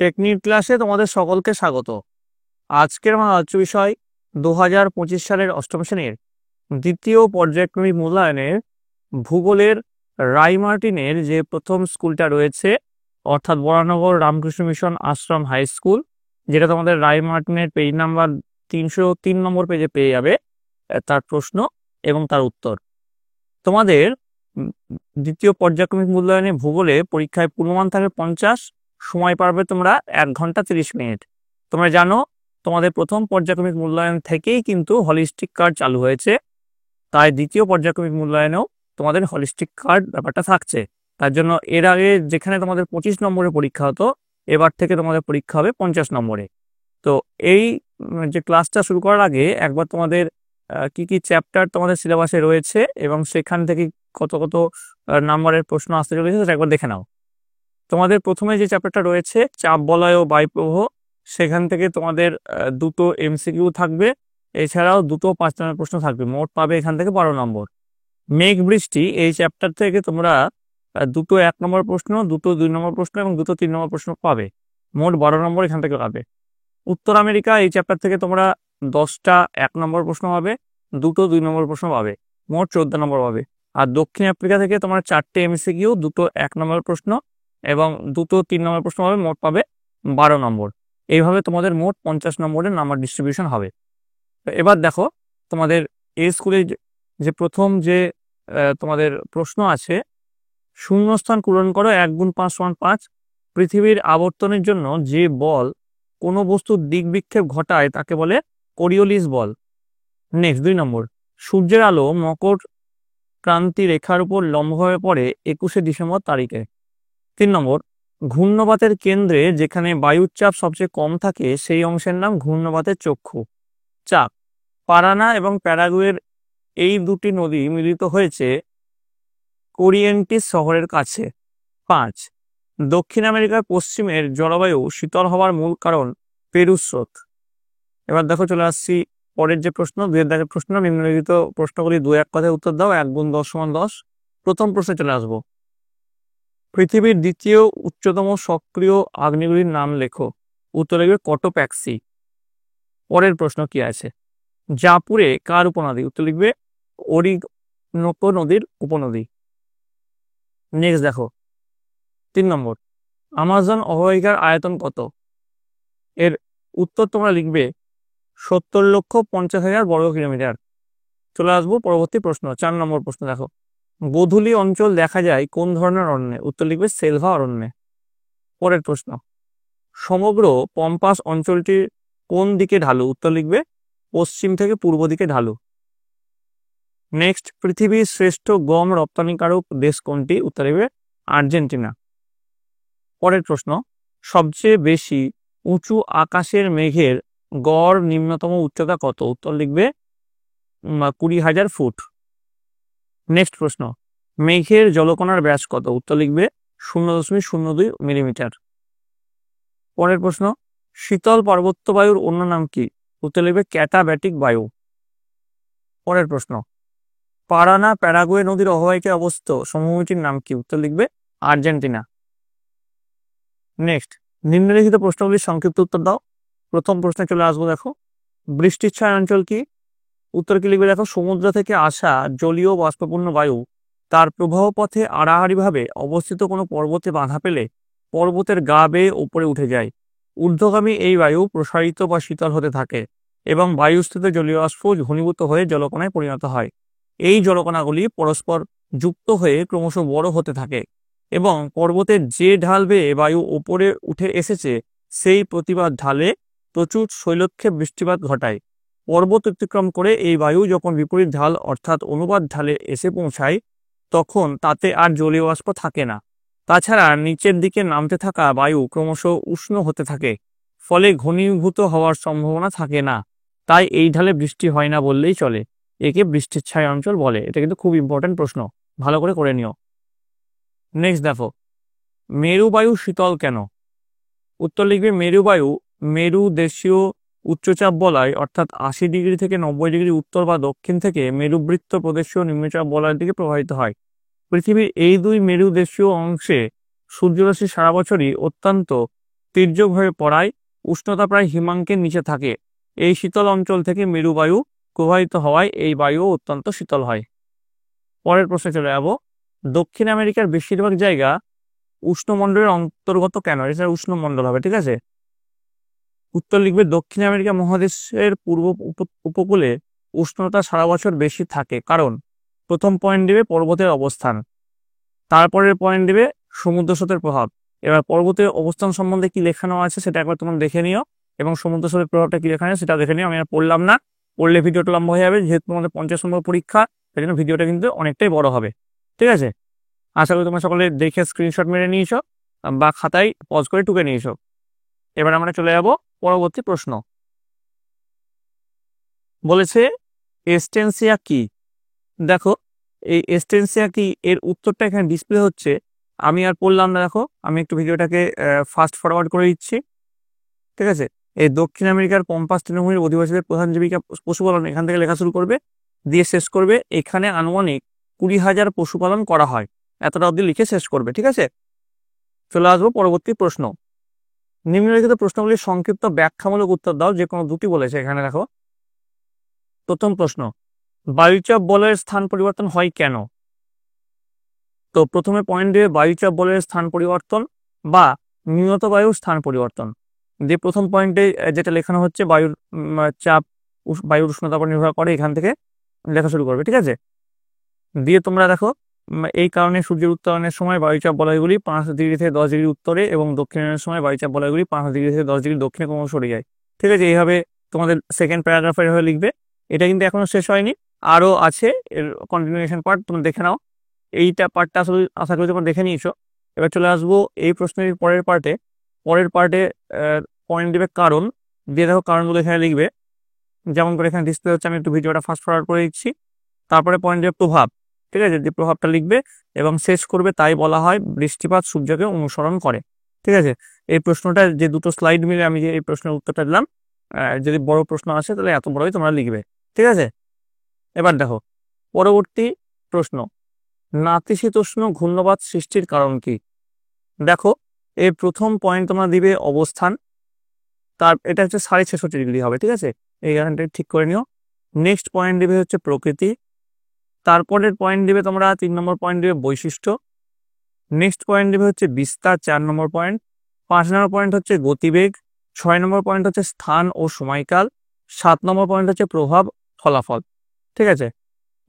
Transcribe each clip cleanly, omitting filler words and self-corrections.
Technique ক্লাসে তোমাদের সকলকে স্বাগত। আজকের আমার আলোচ্য বিষয় 2025 সালের অষ্টম শ্রেণীর দ্বিতীয় পর্যায়ক্রমিক মূল্যায়নের ভূগোলের রায়মার্টিনের যে প্রথম স্কুলটা রয়েছে, অর্থাৎ বরানগর রামকৃষ্ণ মিশন আশ্রম হাই স্কুল, যেটা তোমাদের রায়মার্টিনের পেজ নাম্বার 303 নম্বর পেজে পেয়ে যাবে তার প্রশ্ন এবং তার উত্তর। তোমাদের দ্বিতীয় পর্যায়ক্রমিক মূল্যায়নে ভূগোলে পরীক্ষায় পূর্ণমান থাকে 50, সময় পাবে তোমরা 1 ঘন্টা 30 মিনিট। তোমরা জানো তোমাদের প্রথম পর্যায়ক্রমিক মূল্যায়ন থেকেই কিন্তু হলিস্টিক কার্ড চালু হয়েছে, তাই দ্বিতীয় পর্যায়ক্রমিক মূল্যায়নেও তোমাদের হলিস্টিক কার্ড ব্যাপারটা থাকছে। তার জন্য এর আগে যেখানে তোমাদের 25 নম্বরের পরীক্ষা হতো, এবার থেকে তোমাদের পরীক্ষা হবে 50 নম্বরে। তো এই যে ক্লাসটা শুরু করার আগে একবার তোমাদের কি কি চ্যাপ্টার তোমাদের সিলেবাসে রয়েছে এবং সেখান থেকে কত কত নাম্বারের প্রশ্ন আসতে চলেছে সেটা একবার দেখে নাও। তোমাদের প্রথমে যে চ্যাপ্টারটা রয়েছে চাপ বলয় ও বায়ুপ্রবাহ, সেখান থেকে তোমাদের দুটো এমসিকিউ থাকবে, এছাড়াও দুটো 5 নম্বরের প্রশ্ন থাকবে। মোট পাবে এখান থেকে 12 নম্বর। মেঘ বৃষ্টি এই চ্যাপ্টার থেকে তোমরা দুটো 1 নম্বর প্রশ্ন, দুটো 2 নম্বর প্রশ্ন এবং দুটো 3 নম্বর প্রশ্ন পাবে। মোট 12 নম্বর এখান থেকে পাবে। উত্তর আমেরিকা এই চ্যাপ্টার থেকে তোমরা 10টা 1 নম্বর প্রশ্ন পাবে, দুটো 2 নম্বর প্রশ্ন পাবে, মোট 14 নম্বর পাবে। আর দক্ষিণ আফ্রিকা থেকে তোমরা 4টে এমসিকিউ, দুটো 1 নম্বর প্রশ্ন এবং দুটো 3 নম্বর প্রশ্ন পাবে, মোট পাবে 12 নম্বর। এইভাবে তোমাদের মোট 50 নম্বরের নাম্বার ডিস্ট্রিবিউশন হবে। এবার দেখো তোমাদের এই স্কুলে যে প্রথম যে তোমাদের প্রশ্ন আছে, শূন্যস্থান পূরণ করো 1 × 5 = 5। পৃথিবীর আবর্তনের জন্য যে বল কোনো বস্তুর দিক বিক্ষেপ ঘটায় তাকে বলে কোরিওলিস বল। নেক্সট 2 নম্বর, সূর্যের আলো মকর ক্রান্তি রেখার উপর লম্বভাবে পড়ে 21শে ডিসেম্বর তারিখে। 3 নম্বর, ঘূর্ণবাতের কেন্দ্রে যেখানে বায়ুর চাপ সবচেয়ে কম থাকে সেই অংশের নাম ঘূর্ণবাতের চক্ষু। চাপ, পারানা এবং প্যারাগুয়ের এই দুটি নদী মিলিত হয়েছে কোরিয়েন্টিস শহরের কাছে। 5, দক্ষিণ আমেরিকার পশ্চিমের জলবায়ু শীতল হওয়ার মূল কারণ পেরু স্রোত। এবার দেখো চলে আসছি পরের যে প্রশ্ন, 2 দাগের প্রশ্ন। নিম্নলিখিত প্রশ্নগুলি 2-1 কথায় উত্তর দাও। 1 × 10 = 10। প্রথম প্রশ্নে চলে আসবো। পৃথিবীর দ্বিতীয় উচ্চতম সক্রিয় আগ্নেয়গিরির নাম লেখো। উত্তর লিখবে কটোপ্যাক্সি। পরের প্রশ্ন কি আছে, জাপুরে কার উপনদী? উত্তর লিখবে ওরিনোকো নদীর উপনদী। নেক্সট দেখো 3 নম্বর, আমাজন অববাহিকার আয়তন কত? এর উত্তর তোমরা লিখবে 70,50,000 বর্গ কিলোমিটার। চলে আসবো পরবর্তী প্রশ্ন, 4 নম্বর প্রশ্ন। দেখো, গোধূলি অঞ্চল দেখা যায় কোন ধরনের অরণ্যে? উত্তর লিখবে সেলভা অরণ্যে। পরের প্রশ্ন, সমগ্র পম্পাস অঞ্চলটি কোন দিকে ঢালু? উত্তর লিখবে পশ্চিম থেকে পূর্ব দিকে ঢালু। নেক্সট, পৃথিবীর শ্রেষ্ঠ গম রপ্তানিকারক দেশ কোনটি? উত্তর লিখবে আর্জেন্টিনা। পরের প্রশ্ন, সবচেয়ে বেশি উঁচু আকাশের মেঘের গড় নিম্নতম উচ্চতা কত? উত্তর লিখবে 20,000 ফুট। নেক্সট প্রশ্ন, মেঘের জলকণার ব্যাস কত? উত্তর লিখবে 0.02 মিলিমিটার। পরের প্রশ্ন, শীতল পার্বত্য বায়ুর অন্য নাম কি? উত্তর লিখবে ক্যাটাব্যাটিক বায়ু। পরের প্রশ্ন, পারানা প্যারাগুয়ে নদীর অববাহিকায় অবস্থিত সমভূমিটির নাম কি? উত্তর লিখবে আর্জেন্টিনা। নেক্সট, নিম্নলিখিত প্রশ্নগুলির সংক্ষিপ্ত উত্তর দাও। প্রথম প্রশ্নে চলে আসবো। দেখো, বৃষ্টির ছায়া অঞ্চল কি? উত্তর কি লিখবে? দেখো, সমুদ্র থেকে আসা জলীয় বাষ্পপূর্ণ বায়ু তার প্রবাহ পথে আড়াআড়িভাবে অবস্থিত কোনো পর্বতে বাধা পেলে পর্বতের গা বেয়ে উপরে উঠে যায়। ঊর্ধ্বগামী এই বায়ু প্রসারিত বা শীতল হতে থাকে এবং বায়ুস্থিত জলীয় বাষ্প ঘনীভূত হয়ে জলকণায় পরিণত হয়। এই জলকণাগুলি পরস্পর যুক্ত হয়ে ক্রমশ বড় হতে থাকে এবং পর্বতের যে ঢাল বেয়ে বায়ু উপরে উঠে এসেছে সেই প্রতিবাদ ঢালে প্রচুর শৈলক্ষেপ বৃষ্টিপাত ঘটায়। পর্বত অতিক্রম করে এই বায়ু যখন বিপরীত ঢাল অর্থাৎ অনুপাত ঢালে এসে পৌঁছায় তখন তাতে আর জলীয় বাষ্প থাকে না। তাছাড়া নিচের দিকে নামতে থাকা বায়ু ক্রমশ উষ্ণ হতে থাকে, ফলে ঘনীভূত হওয়ার সম্ভাবনা থাকে না। তাই এই ঢালে বৃষ্টি হয় না বললেই চলে। একে বৃষ্টির ছায়া অঞ্চল বলে। এটা কিন্তু খুব ইম্পর্টেন্ট প্রশ্ন, ভালো করে নিও। নেক্সট দেখো, মেরুবায়ু শীতল কেন? উত্তর লিখবে মেরুবায়ু মেরু দেশীয় উচ্চচাপ বলয় অর্থাৎ 80 ডিগ্রি থেকে 90 ডিগ্রি উত্তর বা দক্ষিণ থেকে মেরুবৃত্ত প্রদেশীয় নিম্নচাপ বলয়ের দিকে প্রবাহিত হয়। পৃথিবীর এই দুই মেরু দেশীয় অংশে সূর্যরশ্মি সারা বছরই অত্যন্ত তির্যক হয়ে পড়ায় উষ্ণতা প্রায় হিমাঙ্কের নিচে থাকে। এই শীতল অঞ্চল থেকে মেরুবায়ু প্রবাহিত হওয়ায় এই বায়ু অত্যন্ত শীতল হয়। পরের প্রশ্নে চলে যাব, দক্ষিণ আমেরিকার বেশিরভাগ জায়গা উষ্ণমণ্ডলের অন্তর্গত কেন? এটা উষ্ণমণ্ডল হবে, ঠিক আছে। উত্তর লিখবে, দক্ষিণ আমেরিকা মহাদেশের পূর্ব উপকূলে উষ্ণতা সারা বছর বেশি থাকে কারণ প্রথম পয়েন্ট দেবে পর্বতের অবস্থান, তারপরের পয়েন্ট দেবে সমুদ্র স্রোতের প্রভাব। এবার পর্বতের অবস্থান সম্বন্ধে কি লেখানো আছে সেটা একবার তোমরা দেখে নিও, এবং সমুদ্র স্রোতের প্রভাবটা কি লেখানো আছে সেটা দেখে নিও। আমি আর পড়লাম না, পড়লে ভিডিওটা লম্বা হয়ে যাবে, যেহেতু তোমাদের 50 নম্বর পরীক্ষা, সেই জন্য ভিডিওটা কিন্তু অনেকটাই বড় হবে, ঠিক আছে। আশা করি তোমরা সকলে দেখে স্ক্রিনশট মেরে নিয়েছো বা খাতায় পজ করে টুকে নিয়েছো। এবার আমরা চলে যাব পরবর্তী প্রশ্ন। বলেছে এস্টেনসিয়া কি? দেখো এই এস্টেনসিয়া কি এর উত্তরটা এখানে ডিসপ্লে হচ্ছে, আমি আর পড়লাম না। দেখো আমি একটু ভিডিওটাকে ফাস্ট ফরওয়ার্ড করে দিচ্ছি, ঠিক আছে। এই দক্ষিণ আমেরিকার পম্পাস তৃণভূমির অধিবাসীদের প্রধান জীবিকা পশুপালন, এখান থেকে লেখা শুরু করবে, দিয়ে শেষ করবে এখানে আনুমানিক 20,000 পশুপালন করা হয়, এতটা অবধি লিখে শেষ করবে, ঠিক আছে। চলে আসবো পরবর্তী প্রশ্ন। নিম্নলিখিত প্রশ্নগুলির সংক্ষিপ্ত ব্যাখ্যামূলক উত্তর দাও, যে কোনো দুটি বলেছে এখানে। দেখো প্রথম প্রশ্ন, বায়ুচাপ বলয়ের স্থান পরিবর্তন হয় কেন? তো প্রথমে পয়েন্ট দিয়ে বায়ুচাপ বলয়ের স্থান পরিবর্তন বা নিয়ত বায়ুর স্থান পরিবর্তন, যে প্রথম পয়েন্টে যেটা লেখানো হচ্ছে বায়ুর চাপ বায়ুর উষ্ণতার উপর নির্ভর করে, এখান থেকে লেখা শুরু করবে, ঠিক আছে। দিয়ে তোমরা দেখো এই কারণে সূর্যের উত্তরণের সময় বায়ুচাপ বলয়গুলি 5 ডিগ্রি থেকে 10 ডিগ্রি উত্তরে এবং দক্ষিণের সময় বায়ুচাপ বলয়গুলি 5 ডিগ্রি থেকে 10 ডিগ্রি দক্ষিণে ক্রমশ সরে যায়, ঠিক আছে। এইভাবে তোমাদের সেকেন্ড প্যারাগ্রাফের হয়ে লিখবে। এটা কিন্তু এখনো শেষ হয়নি, আরও আছে এর কন্টিনিউশন পার্ট, তুমি দেখে নাও। এইটা পার্টটা আসলে আশা করি তোমরা দেখে নিয়েছো। এবার চলে আসবো এই প্রশ্নের পরের পার্টে। পয়েন্ট দেবে কারণ, দিয়ে দেখো কারণগুলো এখানে লিখবে, যেমন করে এখানে ডিসপ্লে হচ্ছে। আমি একটু ভিডিওটা ফাস্ট ফরওয়ার্ড করে দিচ্ছি। তারপরে পয়েন্ট দেবে প্রভাব, ঠিক আছে, যে প্রভাবটা লিখবে এবং শেষ করবে তাই বলা হয় বৃষ্টিপাত সূর্যকে অনুসরণ করে, ঠিক আছে। এই প্রশ্নটা যে দুটো স্লাইড মিলে আমি যে এই প্রশ্নের উত্তরটা দিলাম, যদি বড় প্রশ্ন আসে তাহলে এত বড়ই তোমরা লিখবে, ঠিক আছে। এবার দেখো পরবর্তী প্রশ্ন, নাতিশীতোষ্ণ ঘূর্ণবাত সৃষ্টির কারণ কি? দেখো এই প্রথম পয়েন্ট তোমরা দিবে অবস্থান, তার এটা হচ্ছে 66.5 ডিগ্রি হবে, ঠিক আছে, এই গানটা ঠিক করে নিও। নেক্সট পয়েন্ট দিবে হচ্ছে প্রকৃতি, তারপরের পয়েন্ট দিবে তোমরা 3 নম্বর পয়েন্ট দিবে বৈশিষ্ট্য, নেক্সট পয়েন্ট দিবে হচ্ছে বিস্তার 4 নম্বর পয়েন্ট, 5 নম্বর পয়েন্ট হচ্ছে গতিবেগ, 6 নম্বর পয়েন্ট হচ্ছে স্থান ও সময়কাল, 7 নম্বর পয়েন্ট হচ্ছে প্রভাব ফলাফল, ঠিক আছে।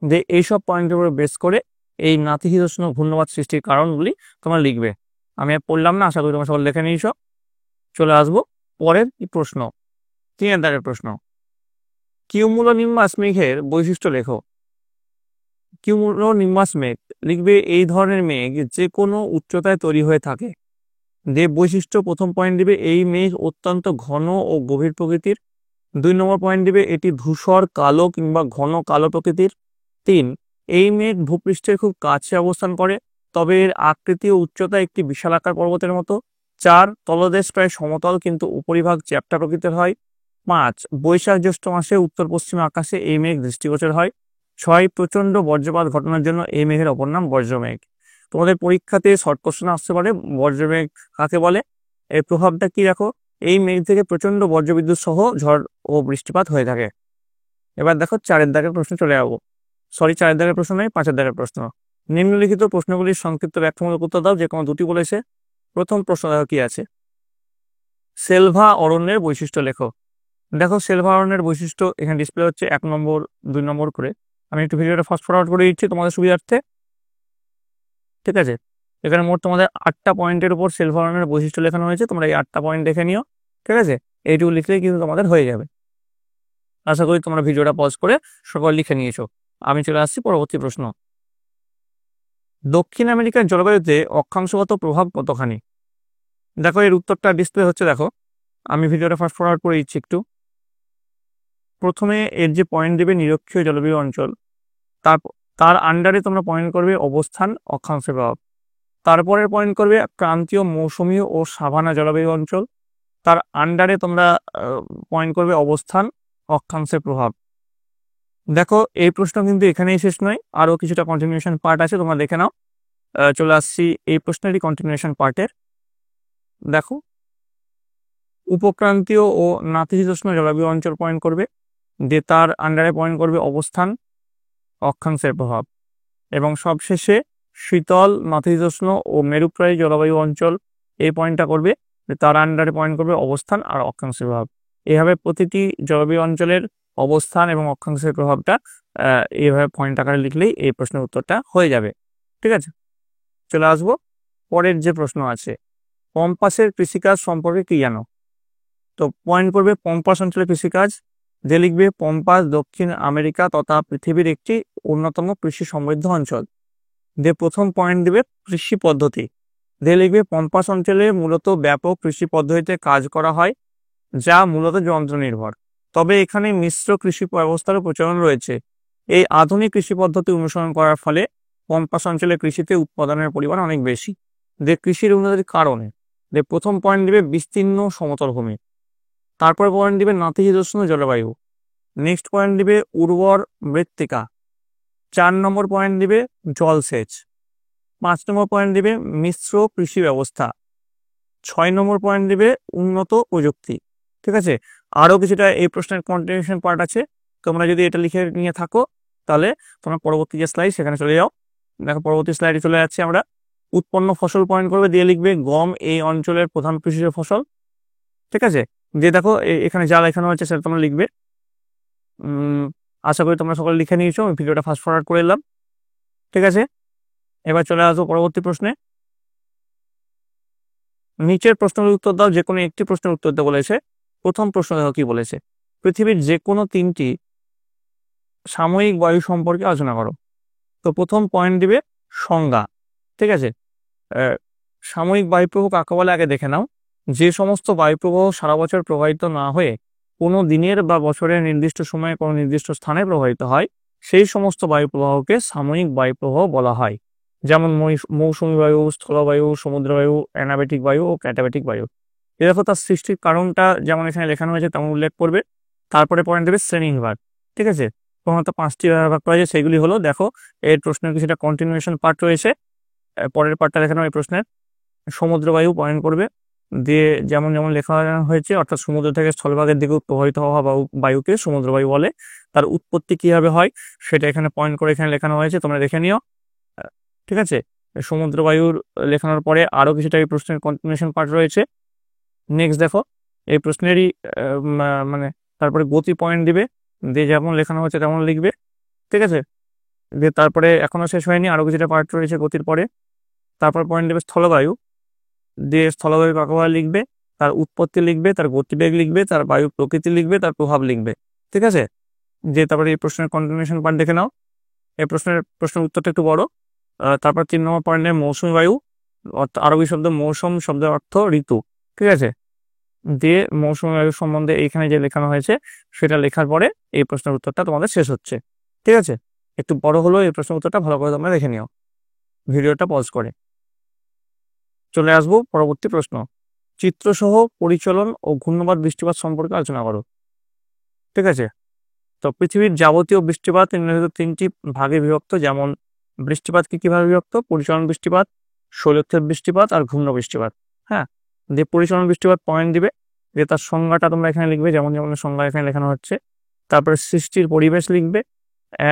যে এইসব পয়েন্টের উপর বেস করে এই নাতিশীতোষ্ণ ঘূর্ণবাত সৃষ্টির কারণগুলি তোমরা লিখবে। আমি আর পড়লাম না, আশা করি তোমরা সকল লিখে নিয়েছো। চলে আসবো পরের প্রশ্ন, 3 দাগের প্রশ্ন, কিউমুলোনিম্বাস মেঘের বৈশিষ্ট্য লেখো। কিউমুলোনিম্বাস মেঘ লিখবে এই ধরনের মেঘ যে কোনো উচ্চতায় তৈরি হয়ে থাকে। যে বৈশিষ্ট্য, প্রথম পয়েন্ট দিবে এই মেঘ অত্যন্ত ঘন ও গভীর প্রকৃতির। 2 নম্বর পয়েন্ট দিবে এটি ধূসর কালো কিংবা ঘন কালো প্রকৃতির। 3, এই মেঘ ভূপৃষ্ঠের খুব কাছে অবস্থান করে, তবে এর আকৃতি ও উচ্চতা একটি বিশালাকার পর্বতের মতো। 4, তলদেশ প্রায় সমতল কিন্তু উপরিভাগ চ্যাপ্টা প্রকৃতির হয়। 5, বৈশাখ জ্যৈষ্ঠ মাসে উত্তর পশ্চিম আকাশে এই মেঘ দৃষ্টিগোচর হয়। 6, প্রচন্ড বজ্রপাত ঘটনার জন্য এই মেঘের অপর নাম বজ্রমেঘ। তোমাদের পরীক্ষাতে শর্ট কোশ্চেন আসতে পারে, বজ্রমেঘ কাকে বলে, এর প্রভাবটা কি রাখো। এই মেঘ থেকে প্রচন্ড বজ্রবিদ্যুৎ সহ ঝড় ও বৃষ্টিপাত হয়ে থাকে। এবার দেখো 4 দাগের প্রশ্ন চলে যাবো, 4 দাগের প্রশ্ন নয়, 5 দাগের প্রশ্ন। নিম্নলিখিত প্রশ্নগুলির সংক্ষিপ্ত ব্যাখ্যামূলক উত্তর দাও, যে কোনো দুটি বলেছে। প্রথম প্রশ্ন দেখো কি আছে, সেলভা অরণ্যের বৈশিষ্ট্য লেখো। দেখো সেলভা অরণ্যের বৈশিষ্ট্য এখানে ডিসপ্লে হচ্ছে 1 নম্বর 2 নম্বর করে। আমি একটু ভিডিওটা ফাস্ট ফরওয়ার্ড করে দিচ্ছি তোমাদের সুবিধার্থে, ঠিক আছে। এখানে মোট তোমাদের 8টা পয়েন্টের উপর সেলভা অরণ্যের বৈশিষ্ট্য লেখানো হয়েছে, তোমরা এই 8টা পয়েন্ট দেখে নিও, ঠিক আছে। এইটুকু লিখলেই কিন্তু তোমাদের হয়ে যাবে। আশা করি তোমরা ভিডিওটা পজ করে সকল লিখে নিয়েছো। আমি চলে আসছি পরবর্তী প্রশ্ন, দক্ষিণ আমেরিকার জলবায়ুতে অক্ষাংশগত প্রভাব কতখানি? দেখো এর উত্তরটা ডিসপ্লে হচ্ছে, দেখো আমি ভিডিওটা ফাস্ট ফরওয়ার্ড করে দিচ্ছি একটু। প্রথমে এর যে পয়েন্ট দেবে নিরক্ষীয় জলবায়ু অঞ্চল, তার আন্ডারে তোমরা পয়েন্ট করবে অবস্থান অক্ষাংশের প্রভাব। তারপরের পয়েন্ট করবে ক্রান্তীয় মৌসুমী ও সাভানা জলবায়ু অঞ্চল, তার আন্ডারে তোমরা পয়েন্ট করবে অবস্থান অক্ষাংশের প্রভাব। দেখো এই প্রশ্ন কিন্তু এখানেই শেষ নয়, আরও কিছুটা কন্টিনিউশন পার্ট আছে, তোমরা দেখে নাও। চলে আসছি এই প্রশ্নেরই কন্টিনিউশন পার্টের। দেখো উপক্রান্তীয় ও নাতিশীতোষ্ণ জলবায়ু অঞ্চল পয়েন্ট করবে, দিয়ে তার আন্ডারে পয়েন্ট করবে অবস্থান, অক্ষাংশের প্রভাব, এবং সবশেষে শীতল, নাতিশীতোষ্ণ ও মেরুপ্রায়ী জলবায়ু অঞ্চল এই পয়েন্টটা করবে, তার আন্ডারে পয়েন্ট করবে অবস্থান আর অক্ষাংশের প্রভাব। এইভাবে প্রতিটি জলবায়ু অঞ্চলের অবস্থান এবং অক্ষাংশের প্রভাবটা এইভাবে পয়েন্ট আকারে লিখলেই এই প্রশ্নের উত্তরটা হয়ে যাবে। ঠিক আছে, চলে আসবো পরের যে প্রশ্ন আছে, পম্পাসের কৃষিকাজ সম্পর্কে কি জানো? তো পয়েন্ট করবে পম্পাস অঞ্চলের কৃষিকাজ, যে লিখবে পম্পাস দক্ষিণ আমেরিকা তথা পৃথিবীর একটি অন্যতম কৃষি সমৃদ্ধ অঞ্চল। যে প্রথম পয়েন্ট দিবে কৃষি পদ্ধতি, যে লিখবে পম্পাস অঞ্চলে মূলত ব্যাপক কৃষি পদ্ধতিতে কাজ করা হয় যা মূলত যন্ত্র নির্ভর, তবে এখানে মিশ্র কৃষি ব্যবস্থারও প্রচলন রয়েছে। এই আধুনিক কৃষি পদ্ধতি অনুসরণ করার ফলে পম্পাস অঞ্চলে কৃষিতে উৎপাদনের পরিমাণ অনেক বেশি। যে কৃষির উন্নতির কারণে, যে প্রথম পয়েন্ট দিবে বিস্তীর্ণ সমতল ভূমি, তারপর পয়েন্ট দিবে নাতিশীতোষ্ণ জলবায়ু, নেক্সট পয়েন্ট দিবে উর্বর মৃত্তিকা, 4 নম্বর পয়েন্ট দিবে জলসেচ, 5 নম্বর পয়েন্ট দিবে মিশ্র কৃষি ব্যবস্থা, 6 নম্বর পয়েন্ট দিবে উন্নত প্রযুক্তি। ঠিক আছে, আরও কিছুটা এই প্রশ্নের কন্টিনিউশন পার্ট আছে, তোমরা যদি এটা লিখে নিয়ে থাকো তাহলে তোমরা পরবর্তী যে স্লাইড সেখানে চলে যাও। দেখো পরবর্তী স্লাইডে চলে যাচ্ছে আমরা। উৎপন্ন ফসল পয়েন্ট করবে, দিয়ে লিখবে গম এই অঞ্চলের প্রধান কৃষিজ ফসল। ঠিক আছে, যে দেখো এখানে যা লেখানো হচ্ছে সেটা তোমরা লিখবে। আশা করি তোমরা সকলে লিখে নিয়েছো, আমি ভিডিওটা ফাস্ট ফরওয়ার্ড করে এলাম। ঠিক আছে, এবার চলে আসবো পরবর্তী প্রশ্নে। নিচের প্রশ্নের উত্তর দাও, যে কোনো একটি প্রশ্নের উত্তর দিতে বলেছে। প্রথম প্রশ্ন দেখো কি বলেছে, পৃথিবীর যে কোনো 3টি সাময়িক বায়ু সম্পর্কে আলোচনা করো। তো প্রথম পয়েন্ট দিবে সংজ্ঞা। ঠিক আছে, সাময়িক বায়ুপ্রবাহ কাকে বলে আগে দেখে নাও। যে সমস্ত বায়ুপ্রবাহ সারা বছর প্রবাহিত না হয়ে কোনো দিনের বা বছরের নির্দিষ্ট সময়ে কোনো নির্দিষ্ট স্থানে প্রবাহিত হয়, সেই সমস্ত বায়ুপ্রবাহকে সাময়িক বায়ুপ্রবাহ বলা হয়। যেমন মৌসুমী বায়ু, স্থলবায়ু, সমুদ্রবায়ু, অ্যানাবেটিক বায়ু ও ক্যাটাবেটিক বায়ু। এ দেখো তার সৃষ্টির কারণটা যেমন এখানে লেখানো হয়েছে তেমন উল্লেখ করবে। তারপরে পয়েন্ট দেবে শ্রেণীবিভাগ। ঠিক আছে, প্রধানত 5টি ভাগ করা যায়, সেগুলি হলো, দেখো এর প্রশ্নের কিছুটা কন্টিনিউশন পার্ট রয়েছে, পরের পার্টটা দেখানো এই প্রশ্নের। সমুদ্রবায়ু পয়েন্ট করবে, দিয়ে যেমন যেমন লেখা হয়েছে, অর্থাৎ সমুদ্র থেকে স্থলভাগের দিকে প্রবাহিত হওয়া বায়ুকে সমুদ্রবায়ু বলে। তার উৎপত্তি কিভাবে হয় সেটা এখানে পয়েন্ট করে এখানে লেখানো হয়েছে, তোমরা দেখে নিও। ঠিক আছে, সমুদ্রবায়ুর লেখানোর পরে আরো কিছুটা এই প্রশ্নের কন্টিনিউশন পার্ট রয়েছে। নেক্সট দেখো এই প্রশ্নেরই মানে তারপরে গতি পয়েন্ট দিবে, দিয়ে যেমন লেখানো হচ্ছে তেমন লিখবে। ঠিক আছে, দিয়ে তারপরে এখনো শেষ হয়নি, আরো কিছুটা পার্ট রয়েছে গতির পরে। তারপর পয়েন্ট দেবে স্থলবায়ু, দিয়ে স্থলবায়ু কাকে বলে লিখবে, তার উৎপত্তি লিখবে, তার গতিবেগ লিখবে, তার বায়ু প্রকৃতি লিখবে, তার প্রভাব লিখবে। ঠিক আছে, যে তারপরে এই প্রশ্নের কন্টিনিউশন পার্ট দেখে নাও। এই প্রশ্নের উত্তরটা একটু বড়। তারপর 3 নম্বর পয়েন্টে মৌসুমী বায়ু, আরবি শব্দ মৌসুম শব্দের অর্থ ঋতু। ঠিক আছে, দিয়ে মৌসুমী বায়ু সম্বন্ধে এইখানে যে লেখানো হয়েছে সেটা লেখার পরে এই প্রশ্নের উত্তরটা তোমাদের শেষ হচ্ছে। ঠিক আছে, একটু বড় হলো, এই প্রশ্নের উত্তরটা ভালো করে তোমরা দেখে নিও ভিডিওটা পজ করে। চলে আসবো পরবর্তী প্রশ্ন, চিত্রসহ পরিচলন ও ঘূর্ণবাদ বৃষ্টিপাত সম্পর্কে আলোচনা করো। ঠিক আছে, তো পৃথিবীর যাবতীয় বৃষ্টিপাত নিম্নলিখিত 3টি ভাগে বিভক্ত। যেমন বৃষ্টিপাত কিভাবে বিভক্ত, পরিচলন বৃষ্টিপাত, শৈলক্ষেপ বৃষ্টিপাত আর ঘূর্ণ বৃষ্টিপাত। হ্যাঁ, যে পরিচলন বৃষ্টিপাত পয়েন্ট দিবে, যে তার সংজ্ঞাটা তোমরা এখানে লিখবে, যেমন যেমন সংজ্ঞা এখানে লেখানো হচ্ছে। তারপরে সৃষ্টির পরিবেশ লিখবে,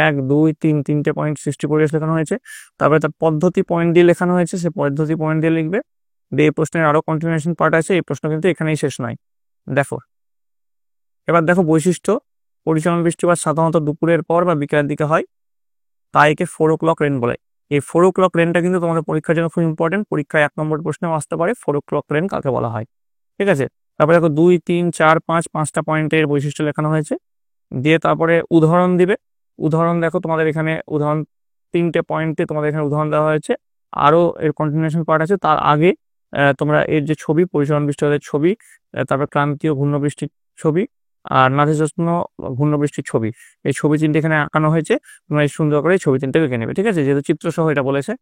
1, 2, 3 তিনটে পয়েন্ট সৃষ্টি পরিবেশ লেখানো হয়েছে। তারপরে তার পদ্ধতি পয়েন্ট দিয়ে লেখানো হয়েছে, সে পদ্ধতি পয়েন্ট দিয়ে লিখবে। দিয়ে এই প্রশ্নের আরো কন্টিনিউশন পার্ট আছে, এই প্রশ্ন কিন্তু এখানেই শেষ নয়। দেখো এবার দেখো বৈশিষ্ট্য, পরিচলন বৃষ্টিপাত সাধারণত দুপুরের পর বা বিকেলের দিকে হয়, তাই একে 4 o'clock রেন বলে। এই 4 o'clock রেনটা কিন্তু তোমাদের পরীক্ষার জন্য খুব ইম্পর্টেন্ট, পরীক্ষায় 1 নম্বর প্রশ্নেও আসতে পারে 4 o'clock রেন কাকে বলা হয়। ঠিক আছে, তারপরে দেখো 2, 3, 4, 5 5টা পয়েন্টের বৈশিষ্ট্য লেখানো হয়েছে। দিয়ে তারপরে উদাহরণ দিবে, উদাহরণ দেখো তোমাদের এখানে উদাহরণ 3টে পয়েন্টে তোমাদের এখানে উদাহরণ দেওয়া হয়েছে। আরো এর কন্টিনিউশন পার্ট আছে, তার আগে তোমরা এর যে ছবি, পরিচলন বৃষ্টিপাতের ছবি, তারপর ক্রান্তীয় ঘূর্ণ বৃষ্টির ছবি আর নাতিশীতোষ্ণ ঘূর্ণ বৃষ্টির ছবি, এই ছবি 3টে এখানে আঁকানো হয়েছে। তোমরা এই সুন্দর করে এই ছবি 3টে এঁকে নেবে। ঠিক আছে, যেহেতু চিত্রসহ এটা বলেছে।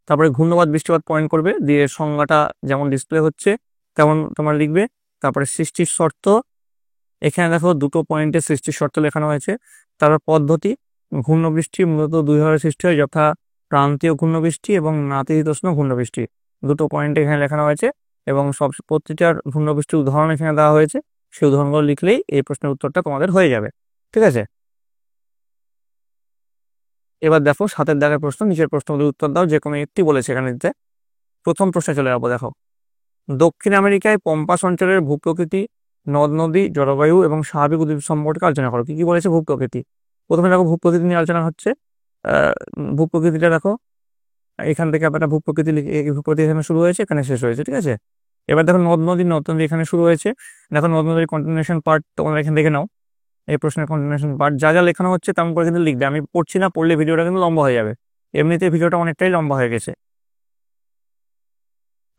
তারপরে ঘূর্ণবাদ বৃষ্টিপাত পয়েন্ট করবে, দিয়ে সংজ্ঞাটা যেমন ডিসপ্লে হচ্ছে তেমন তোমরা লিখবে। তারপরে সৃষ্টির শর্ত, এখানে দেখো 2টো পয়েন্টে সৃষ্টির শর্ত লেখানো হয়েছে। তারপর পদ্ধতি, ঘূর্ণবৃষ্টি মূলত 2 ভাবে সৃষ্টি হয়, যথা ক্রান্তীয় ঘূর্ণবৃষ্টি এবং নাতিশীতোষ্ণ ঘূর্ণবৃষ্টি। 2টো পয়েন্ট এখানে লেখানো হয়েছে, এবং প্রতিটার ভগ্নাংশের উদাহরণ এখানে দেওয়া হয়েছে, সেই উদাহরণগুলো লিখলেই এই প্রশ্নের উত্তরটা তোমাদের হয়ে যাবে। ঠিক আছে, এবার দেখো 7 দাগের প্রশ্ন, নিচের প্রশ্নগুলোর উত্তর দাও, যে কোনো একটি বলেছে এখানে দিতে। প্রথম প্রশ্নে চলে যাবো। দেখো, দক্ষিণ আমেরিকায় পম্পাস অঞ্চলের ভূপ্রকৃতি, নদ নদী, জলবায়ু এবং স্বাভাবিক উদ্ভিদ সম্পর্কে আলোচনা করো। কি কি বলেছে? ভূপ্রকৃতি। প্রথমে দেখো ভূপ্রকৃতি নিয়ে আলোচনা হচ্ছে। ভূপ্রকৃতিটা দেখো, এখান থেকে আপনারা ভূপ্রকৃতি ভূপ্রকৃতি এখানে শুরু হয়েছে, এখানে শেষ হয়েছে। ঠিক আছে, এবার দেখো নদ নদী এখানে শুরু হয়েছে। দেখো নদ নদীর কন্টিনিউশন পার্ট তোমরা এখান থেকে নাও, এই প্রশ্নের কন্টিনিউশন পার্ট যা যা লেখানো হচ্ছে তেমন করে কিন্তু লিখবে। আমি পড়ছি না, পড়লে ভিডিওটা কিন্তু লম্বা হয়ে যাবে, এমনিতে ভিডিওটা অনেকটাই লম্বা হয়ে গেছে।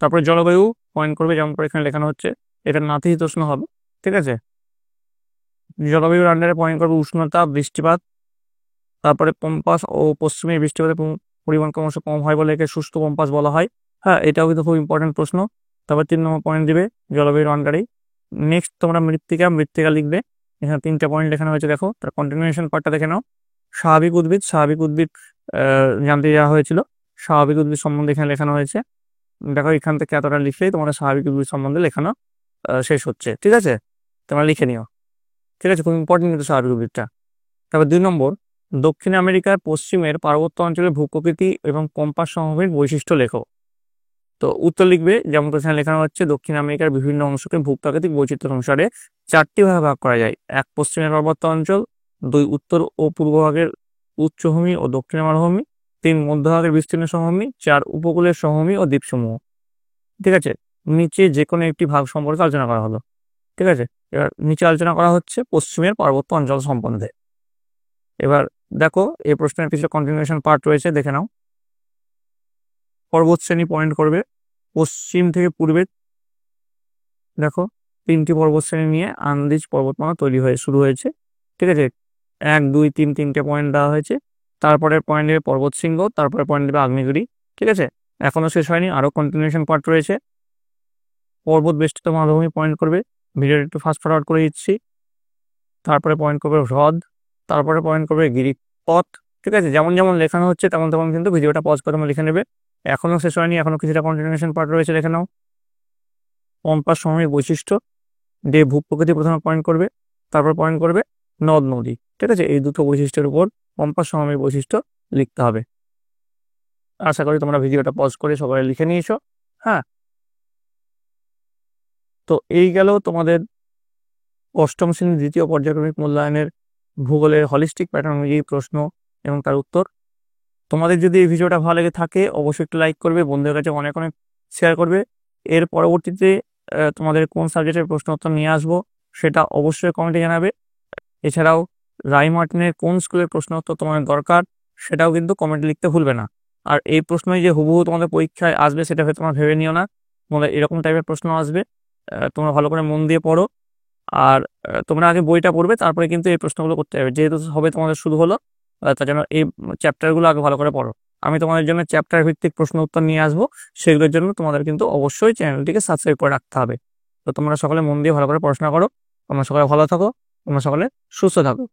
তারপরে জলবায়ু পয়েন্ট করবে, যেমন করে এখানে লেখানো হচ্ছে, এটা নাতিশীতোষ্ণ হবে। ঠিক আছে, জলবায়ুর আন্ডারে পয়েন্ট করবে উষ্ণতা, বৃষ্টিপাত। তারপরে পম্পাস ও পশ্চিমে বৃষ্টিপাতের পরিমাণ ক্রমশ কম হয় বলে একে শুষ্ক পম্পাস বলা হয়। হ্যাঁ, এটাও কিন্তু খুব ইম্পর্টেন্ট প্রশ্ন। তারপর 3 নম্বর পয়েন্ট দিবে জলবায়ুর আন্ডারেই। নেক্সট তোমরা মৃত্তিকা লিখবে। এখানে 3টে পয়েন্ট লেখানো হয়েছে, দেখো তার কন্টিনিউশন পার্টটা দেখে নাও। স্বাভাবিক উদ্ভিদ জানতে দেওয়া হয়েছিল, স্বাভাবিক উদ্ভিদ সম্বন্ধে এখানে লেখানো হয়েছে। দেখো এখান থেকে এতটা লিখলেই তোমাদের স্বাভাবিক উদ্ভিদ সম্বন্ধে লেখানো শেষ হচ্ছে। ঠিক আছে, তোমরা লিখে নিও। ঠিক আছে, খুব ইম্পর্টেন্ট কিন্তু স্বাভাবিক উদ্ভিদটা। তারপর 2 নম্বর, দক্ষিণ আমেরিকার পশ্চিমের পার্বত্য অঞ্চলের ভূপ্রকৃতি এবং কম্পাস সমভূমির বৈশিষ্ট্য লেখো। তো উত্তর লিখবে, যেমন এখানে লেখানো হচ্ছে, দক্ষিণ আমেরিকার বিভিন্ন অংশকে ভূপ্রাকৃতিক বৈচিত্র্য অনুসারে 4টি ভাগে ভাগ করা যায়। 1 পশ্চিমের পার্বত্য অঞ্চল, 2 উত্তর ও পূর্বভাগের উচ্চভূমি ও দক্ষিণের মালভূমি, 3 মধ্যভাগের বিস্তীর্ণ সমভূমি, 4 উপকূলের সমভূমি ও দ্বীপসমূহ। ঠিক আছে, নিচে যে কোনো একটি ভাগ সম্পর্কে আলোচনা করা হলো। ঠিক আছে, এবার নিচে আলোচনা করা হচ্ছে পশ্চিমের পার্বত্য অঞ্চল সম্বন্ধে। এবার দেখো এই প্রশ্নের কিছু কন্টিনিউশন পার্ট রয়েছে, দেখে নাও। পর্বত শ্রেণী পয়েন্ট করবে পশ্চিম থেকে পূর্বে। দেখো 3টি পর্বত শ্রেণী নিয়ে আন্দিজ পর্বতমালা তৈরি হয়ে শুরু হয়েছে। ঠিক আছে, 1, 2, 3 3টে পয়েন্ট দেওয়া হয়েছে। তারপরে পয়েন্ট দেবে পর্বত শৃঙ্গ, তারপরে পয়েন্ট দেবে আগ্নেয়গিরি। ঠিক আছে, এখনো শেষ হয়নি, আরো কন্টিনিউশন পার্ট রয়েছে। পর্বত বেষ্টিত মালভূমি পয়েন্ট করবে, ভিডিওটা একটু ফাস্ট ফরওয়ার্ড করে দিচ্ছি। তারপরে পয়েন্ট করবে হ্রদ, তারপরে পয়েন্ট করবে গিরিপথ। ঠিক আছে, যেমন যেমন লেখানো হচ্ছে তেমন তেমন কিন্তু ভিডিওটা পজ করে তোমরা লিখে নেবে। এখনো শেষ হয়নি, এখনো কিছুটা কন্টিনিউশন পার্ট রয়েছে, দেখে নাও। কম্পাস সমভূমির বৈশিষ্ট্য দিয়ে ভূপ্রকৃতি প্রথমে পয়েন্ট করবে, তারপর পয়েন্ট করবে নদ নদী। ঠিক আছে, এই দুটো বৈশিষ্ট্যের উপর কম্পাস সমভূমির বৈশিষ্ট্য লিখতে হবে। আশা করি তোমরা ভিডিওটা পজ করে সবাই লিখে নিয়েছো। হ্যাঁ, তো এই গেল তোমাদের 8ম শ্রেণীর দ্বিতীয় পর্যায়ক্রমিক মূল্যায়নের ভূগোলের হলিস্টিক প্যাটার্ন অনুযায়ী প্রশ্ন এবং তার উত্তর। তোমাদের যদি এই ভিডিওটা ভালো লেগে থাকে অবশ্যই একটু লাইক করবে, বন্ধুদের কাছে অনেক অনেক শেয়ার করবে। এর পরবর্তীতে তোমাদের কোন সাবজেক্টের প্রশ্ন উত্তর নিয়ে আসবো সেটা অবশ্যই কমেন্টে জানাবে। এছাড়াও রাই মার্টিনের কোন স্কুলের প্রশ্ন উত্তর তোমাদের দরকার সেটাও কিন্তু কমেন্টে লিখতে ভুলবে না। আর এই প্রশ্নই যে হুবহু তোমাদের পরীক্ষায় আসবে সেটা হয়তো তোমরা ভেবে নিও না, তোমাদের এরকম টাইপের প্রশ্ন আসবে। তোমরা ভালো করে মন দিয়ে পড়ো, আর তোমরা আগে বইটা পড়বে, তারপরে কিন্তু এই প্রশ্নগুলো করতে হবে। যেহেতু হবে তোমাদের শুরু হলো, তার জন্য এই চ্যাপ্টারগুলো আগে ভালো করে পড়ো। আমি তোমাদের জন্য চ্যাপ্টার ভিত্তিক প্রশ্ন উত্তর নিয়ে আসবো, সেগুলোর জন্য তোমাদের কিন্তু অবশ্যই চ্যানেলটিকে সাবস্ক্রাইব করে রাখতে হবে। তো তোমরা সকলে মন দিয়ে ভালো করে পড়াশোনা করো, তোমরা সকলে ভালো থাকো, তোমরা সকলে সুস্থ থাকো।